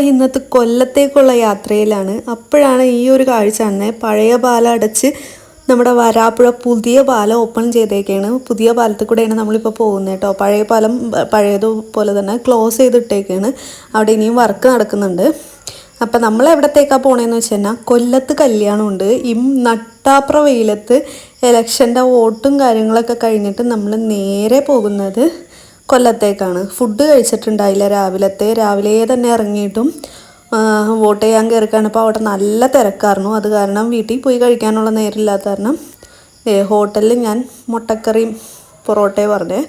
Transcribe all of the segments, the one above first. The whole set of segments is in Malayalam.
ഇന്നത്തെ കൊല്ലത്തേക്കുള്ള യാത്രയിലാണ്. അപ്പോഴാണ് ഈ ഒരു കാഴ്ച കാണുന്നത്. പഴയ പാലം അടച്ച് നമ്മുടെ വരാപ്പുഴ പുതിയ പാലം ഓപ്പൺ ചെയ്തേക്കാണ്. പുതിയ പാലത്തിൽ കൂടെയാണ് നമ്മളിപ്പോൾ പോകുന്നത് കേട്ടോ. പഴയ പാലം പഴയതുപോലെ തന്നെ ക്ലോസ് ചെയ്തിട്ടേക്കാണ്. അവിടെ ഇനിയും വർക്ക് നടക്കുന്നുണ്ട്. അപ്പം നമ്മൾ എവിടത്തേക്കാണ് പോകണമെന്ന് വെച്ച് കഴിഞ്ഞാൽ കൊല്ലത്ത് കല്യാണമുണ്ട്. ഈ നട്ടാപ്ര വെയിലത്ത് ഇലക്ഷൻ്റെ വോട്ടും കാര്യങ്ങളൊക്കെ കഴിഞ്ഞിട്ട് നമ്മൾ നേരെ പോകുന്നത് കൊല്ലത്തേക്കാണ്. ഫുഡ് കഴിച്ചിട്ടുണ്ടായില്ല രാവിലെ തന്നെ ഇറങ്ങിയിട്ടും വോട്ട് ചെയ്യാൻ കയറിക്കാണ്. അപ്പോൾ അവിടെ നല്ല തിരക്കായിരുന്നു. അത് കാരണം വീട്ടിൽ പോയി കഴിക്കാനുള്ള നേരമില്ലാത്ത കാരണം ഹോട്ടലിൽ ഞാൻ മുട്ടക്കറിയും പൊറോട്ടയും പറഞ്ഞേ.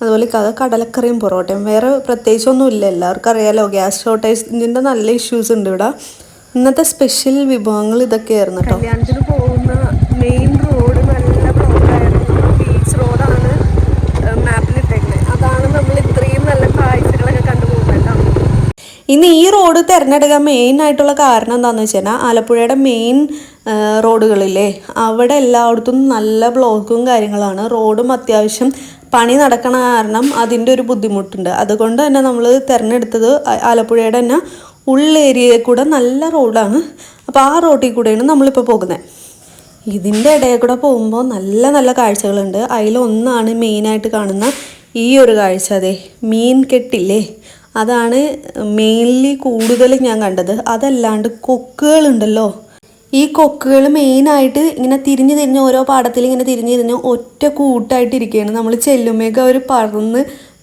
അതുപോലെ കടലക്കറിയും പൊറോട്ടയും. വേറെ പ്രത്യേകിച്ചൊന്നും ഇല്ല. എല്ലാവർക്കും അറിയാലോ ഗ്യാസ് ഷോർട്ടേജിൻ്റെ നല്ല ഇഷ്യൂസ് ഉണ്ട് ഇവിടെ. ഇന്നത്തെ സ്പെഷ്യൽ വിഭവങ്ങൾ ഇതൊക്കെയായിരുന്നു കേട്ടോ. കല്യാണത്തിന് പോകുന്ന മെയിൻ റോഡ് നല്ല ബ്ലോക്കായിരുന്നു. ബീച്ച് റോഡാണ് മാപ്പിലിട്ടേക്കുന്നത്. അതാണ് നമ്മൾ ഇത്രയും നല്ല കാഴ്ചകളൊക്കെ കണ്ടുപോകുന്നത് കേട്ടോ. ഇനി ഈ റോഡ് തിരഞ്ഞെടുക്കാൻ മെയിൻ ആയിട്ടുള്ള കാരണം എന്താണെന്ന് വെച്ച് കഴിഞ്ഞാൽ ആലപ്പുഴയുടെ മെയിൻ റോഡുകളില്ലേ അവിടെ എല്ലായിടത്തും നല്ല ബ്ലോക്കും കാര്യങ്ങളാണ്. റോഡും അത്യാവശ്യം പണി നടക്കണ കാരണം അതിൻ്റെ ഒരു ബുദ്ധിമുട്ടുണ്ട്. അതുകൊണ്ട് തന്നെ നമ്മൾ തിരഞ്ഞെടുത്തത് ആലപ്പുഴയുടെ തന്നെ ഉള്ളേരിയയിൽ കൂടെ നല്ല റോഡാണ്. അപ്പോൾ ആ റോഡിൽ കൂടെയാണ് നമ്മളിപ്പോൾ പോകുന്നത്. ഇതിൻ്റെ ഇടയിൽ കൂടെ പോകുമ്പോൾ നല്ല നല്ല കാഴ്ചകളുണ്ട്. അതിലൊന്നാണ് മെയിനായിട്ട് കാണുന്ന ഈ ഒരു കാഴ്ച. അതെ മീൻ കെട്ടില്ലേ, അതാണ് മെയിൻലി കൂടുതൽ ഞാൻ കണ്ടത്. അതല്ലാണ്ട് കൊക്കുകളുണ്ടല്ലോ, ഈ കൊക്കുകൾ മെയിനായിട്ട് ഇങ്ങനെ തിരിഞ്ഞ് ഓരോ പാടത്തിൽ ഇങ്ങനെ തിരിഞ്ഞ് ഒറ്റ കൂട്ടായിട്ടിരിക്കുകയാണ്. നമ്മൾ ചെല്ലുമ്പോഴേക്ക് അവർ പറന്ന്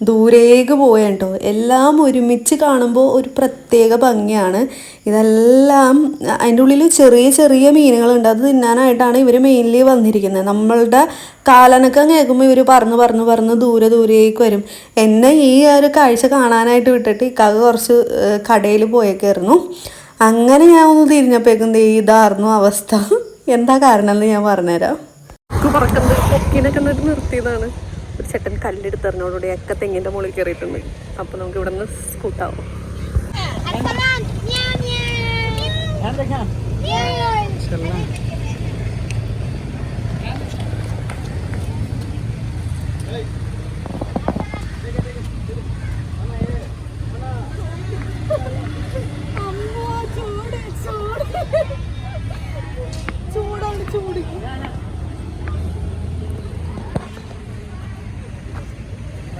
ദൂരേക്ക് പോയട്ടോ. എല്ലാം ഒരുമിച്ച് കാണുമ്പോൾ ഒരു പ്രത്യേക ഭംഗിയാണ്. ഇതെല്ലാം അതിൻ്റെ ഉള്ളിൽ ചെറിയ ചെറിയ മീനുകളുണ്ട്. അത് തിന്നാനായിട്ടാണ് ഇവർ മെയിൻലി വന്നിരിക്കുന്നത്. നമ്മളുടെ കാലനക്കം കേൾക്കുമ്പോൾ ഇവർ പറന്ന് ദൂരേക്ക് വരും. എന്നെ ഈ ഒരു കാഴ്ച കാണാനായിട്ട് വിട്ടിട്ട് ഇക്കാക്ക് കുറച്ച് കടയിൽ പോയേക്കായിരുന്നു. അങ്ങനെ ഞാൻ ഒന്ന് തിരിഞ്ഞപ്പോഴേക്കും ഇതായിരുന്നു അവസ്ഥ. എന്താ കാരണം എന്ന് ഞാൻ പറഞ്ഞുതരാം. പറക്കുന്നത് കൊക്കിനൊക്കെ എന്നിട്ട് നിർത്തിയതാണ്. ഒരു ചേട്ടൻ കല്ലെടുത്തെറിഞ്ഞോടുകൂടി ഒക്കെ തെങ്ങിൻ്റെ മുകളിൽ കയറിയിട്ടുണ്ട്. അപ്പോൾ നമുക്ക് ഇവിടെ നിന്ന് സ്കൂട്ടാവും.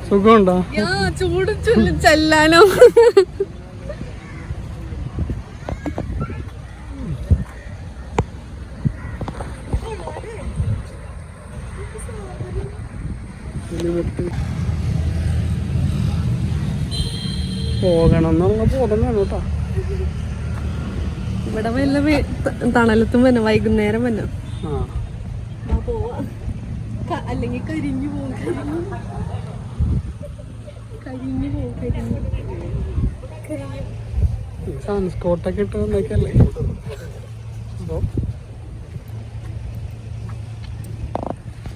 സുഖമുണ്ടോ? ചൂട് ചെല്ലാനോ. പോകണം കേട്ടോ. ഇവിടെ വല്ല തണലത്തും വന്നെ വൈകുന്നേരം വന്നെ പോവാ. അല്ലെങ്കിൽ കരിഞ്ഞു പോകും. സൺസ്കോട്ടൊക്കെ ഇട്ട് വന്നേക്കല്ലേ. അപ്പൊ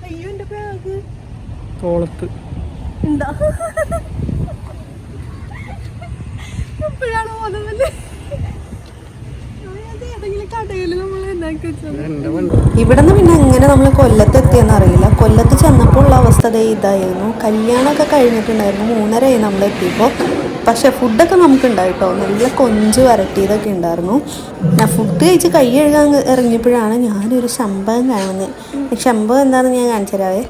അയ്യോ എന്റെ ബാഗ് തോളത്ത് എന്താ എപ്പോഴാണ് പോകുന്നതല്ലേ. ഇവിടുന്ന് പിന്നെ എങ്ങനെ നമ്മൾ കൊല്ലത്ത് എത്തിയെന്ന് അറിയില്ല. കൊല്ലത്ത് ചെന്നപ്പോൾ ഉള്ള അവസ്ഥ ഇതായിരുന്നു. കല്യാണമൊക്കെ കഴിഞ്ഞിട്ടുണ്ടായിരുന്നു. 3:30 നമ്മൾ എത്തിയപ്പോൾ. പക്ഷെ ഫുഡൊക്കെ നമുക്കുണ്ടായിട്ടോ. നല്ല കൊഞ്ച് വരട്ടിയതൊക്കെ ഉണ്ടായിരുന്നു. ഞാൻ ഫുഡ് കഴിച്ച് കൈ കഴുകാൻ ഇറങ്ങിയപ്പോഴാണ് ഞാനൊരു ശമ്പകം കാണുന്നത്. ശമ്പകം എന്താണെന്ന് ഞാൻ കാണിച്ചു തരാവേ.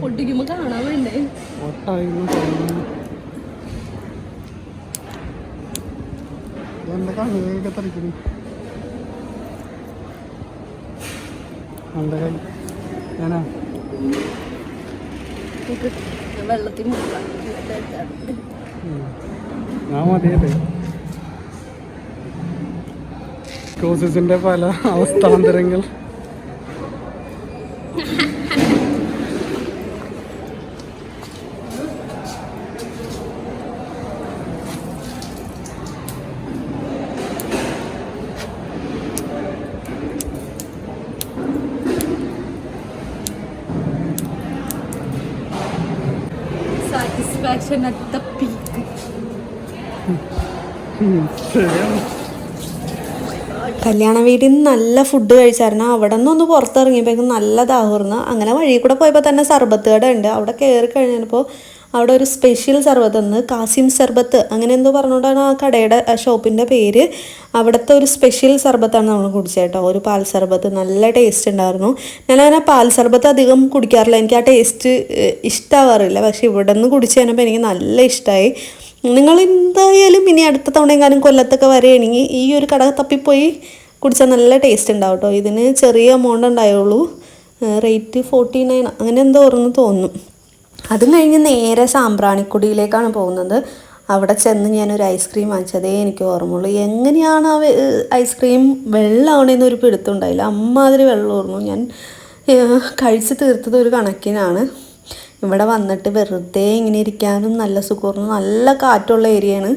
പൊട്ടിക്കുമ്പോ കാണാൻ വേണ്ടേ. വെള്ളത്തിൽ കോഴ്സിന്റെ പല അവസ്ഥാന്തരങ്ങൾ. Satisfaction at the peak. ശരിയാണ്. കല്യാണ വീട്ടിൽ നിന്ന് നല്ല ഫുഡ് കഴിച്ചായിരുന്നു. അവിടെ നിന്നൊന്ന് പുറത്തിറങ്ങിയപ്പോഴേക്കും നല്ല ദാഹമായിരുന്നു. അങ്ങനെ വഴി കൂടെ പോയപ്പോൾ തന്നെ സർബത്ത് കട ഉണ്ട്. അവിടെ കയറി കഴിഞ്ഞപ്പോൾ അവിടെ ഒരു സ്പെഷ്യൽ സർബത്ത് എന്ന് കാസിം സർബത്ത് അങ്ങനെ എന്തോ പറഞ്ഞുകൊണ്ടാണ് ആ കടയുടെ ഷോപ്പിൻ്റെ പേര്. അവിടുത്തെ ഒരു സ്പെഷ്യൽ സർബത്താണ് നമ്മൾ കുടിച്ചത് കേട്ടോ. ഒരു പാൽ സർബത്ത് നല്ല ടേസ്റ്റ് ഉണ്ടായിരുന്നു. ഞാനങ്ങനെ പാൽ സർബത്ത് അധികം കുടിക്കാറില്ല, എനിക്ക് ആ ടേസ്റ്റ് ഇഷ്ടമാവാറില്ല. പക്ഷെ ഇവിടെ നിന്ന് കുടിച്ച് കഴിഞ്ഞപ്പോൾ എനിക്ക് നല്ല ഇഷ്ടമായി. നിങ്ങൾ എന്തായാലും ഇനി അടുത്ത തവണ എങ്ങാനും കൊല്ലത്തൊക്കെ വരികയാണെങ്കിൽ ഈ ഒരു കട തപ്പിപ്പോയി കുടിച്ചാൽ നല്ല ടേസ്റ്റ് ഉണ്ടാവും കേട്ടോ. ഇതിന് ചെറിയ എമൗണ്ട് ഉണ്ടായുള്ളൂ, റേറ്റ് 49 അങ്ങനെ എന്തോ ഓർന്ന് തോന്നുന്നു. അതും കഴിഞ്ഞ് നേരെ സാമ്പ്രാണിക്കുടിയിലേക്കാണ് പോകുന്നത്. അവിടെ ചെന്ന് ഞാനൊരു ഐസ്ക്രീം വാങ്ങിച്ചതേ എനിക്ക് ഓർമ്മയുള്ളൂ. എങ്ങനെയാണ് ആ ഐസ്ക്രീം വെള്ളമാണെന്നൊരു പിടുത്തമുണ്ടായില്ല, അമ്മാതിരി വെള്ളമായിരുന്നു. ഞാൻ കഴിച്ച് തീർത്തത് ഒരു കണക്കിനാണ്. ഇവിടെ വന്നിട്ട് വെറുതെ ഇങ്ങനെ ഇരിക്കാനും നല്ല സുഖമായിരുന്നു. നല്ല കാറ്റുള്ള ഏരിയയാണ്.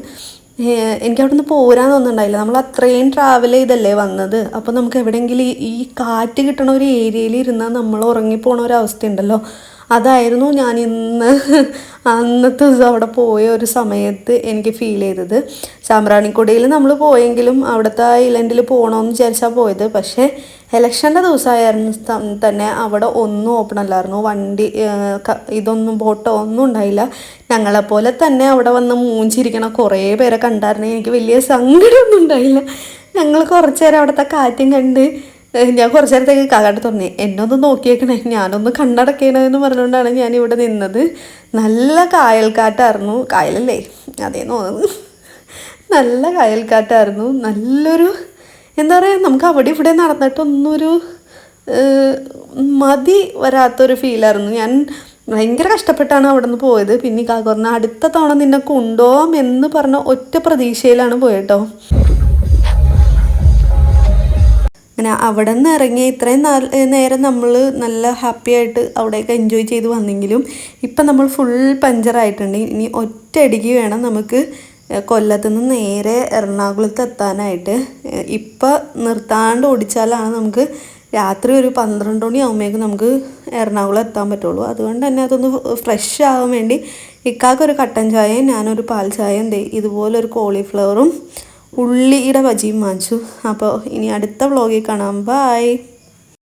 എനിക്ക് അവിടെ നിന്ന് പോരാൻ തോന്നുന്നുണ്ടായില്ല. നമ്മൾ അത്രയും ട്രാവൽ ചെയ്തല്ലേ വന്നത്. അപ്പോൾ നമുക്ക് എവിടെയെങ്കിലും ഈ കാറ്റ് കിട്ടണ ഒരു ഏരിയയിൽ ഇരുന്നാൽ നമ്മൾ ഉറങ്ങിപ്പോണ ഒരു അവസ്ഥ ഉണ്ടല്ലോ, അതായിരുന്നു ഞാൻ ഇന്ന് അന്നത്തെ ദിവസം അവിടെ പോയ ഒരു സമയത്ത് എനിക്ക് ഫീൽ ചെയ്തത്. സാമ്പ്രാണിക്കൊടിയിൽ നമ്മൾ പോയെങ്കിലും അവിടുത്തെ ഐലൻഡിൽ പോകണമെന്ന് വിചാരിച്ചാൽ പോയത്. പക്ഷേ ഇലക്ഷൻ്റെ ദിവസമായിരുന്നു തന്നെ അവിടെ ഒന്നും ഓപ്പൺ അല്ലായിരുന്നു. വണ്ടി ഇതൊന്നും ബോട്ടോ ഒന്നും ഉണ്ടായില്ല. ഞങ്ങളെപ്പോലെ തന്നെ അവിടെ വന്ന് മൂഞ്ചിരിക്കണ കുറേ പേരെ കണ്ടായിരുന്നു. എനിക്ക് വലിയ സങ്കടമൊന്നും ഉണ്ടായില്ല. ഞങ്ങൾ കുറച്ച് നേരം അവിടുത്തെ കാറ്റും കണ്ട് ഞാൻ കുറച്ച് നേരത്തേക്ക് കാക്കാട്ട് തുറന്നേ, എന്നെ ഒന്ന് നോക്കിയേക്കണേ, ഞാനൊന്ന് കണ്ണടക്കണമെന്ന് പറഞ്ഞുകൊണ്ടാണ് ഞാനിവിടെ നിന്നത്. നല്ല കായൽക്കാറ്റായിരുന്നു. കായലല്ലേ, അതേ തോന്നുന്നു. നല്ല കായൽക്കാറ്റായിരുന്നു. നല്ലൊരു എന്താ പറയുക, നമുക്ക് അവിടെ ഇവിടെ നടന്നിട്ടൊന്നൊരു മതി വരാത്തൊരു ഫീലായിരുന്നു. ഞാൻ ഭയങ്കര കഷ്ടപ്പെട്ടാണ് അവിടെ നിന്ന് പോയത്. പിന്നെ കാക്ക പറഞ്ഞ അടുത്ത തവണ നിന്നെ കൊണ്ടുപോകാം എന്ന് പറഞ്ഞ ഒറ്റ പ്രതീക്ഷയിലാണ് പോയിട്ടോ. അങ്ങനെ അവിടെ നിന്ന് ഇറങ്ങി ഇത്രയും നേരം നമ്മൾ നല്ല ഹാപ്പി ആയിട്ട് അവിടെയൊക്കെ എൻജോയ് ചെയ്ത് വന്നെങ്കിലും ഇപ്പം നമ്മൾ ഫുൾ പഞ്ചറായിട്ടുണ്ട്. ഇനി ഒറ്റയടിക്ക് വേണം നമുക്ക് കൊല്ലത്ത് നിന്ന് നേരെ എറണാകുളത്ത് എത്താനായിട്ട്. ഇപ്പം നിർത്താണ്ട് ഓടിച്ചാലാണ് നമുക്ക് രാത്രി ഒരു 12 മണിയാകുമ്പോഴേക്കും നമുക്ക് എറണാകുളം എത്താൻ പറ്റുള്ളൂ. അതുകൊണ്ട് തന്നെ അതൊന്ന് ഫ്രഷ് ആകാൻ വേണ്ടി ഇക്കാക്കൊരു കട്ടൻ ചായയും ഞാനൊരു പാൽ ചായയും ഇതുപോലൊരു കോളിഫ്ലവറും ഉള്ളിയുടെ ബജിയും വാങ്ങിച്ചു. അപ്പോൾ ഇനി അടുത്ത വ്ളോഗിൽ കാണാം. ബൈ.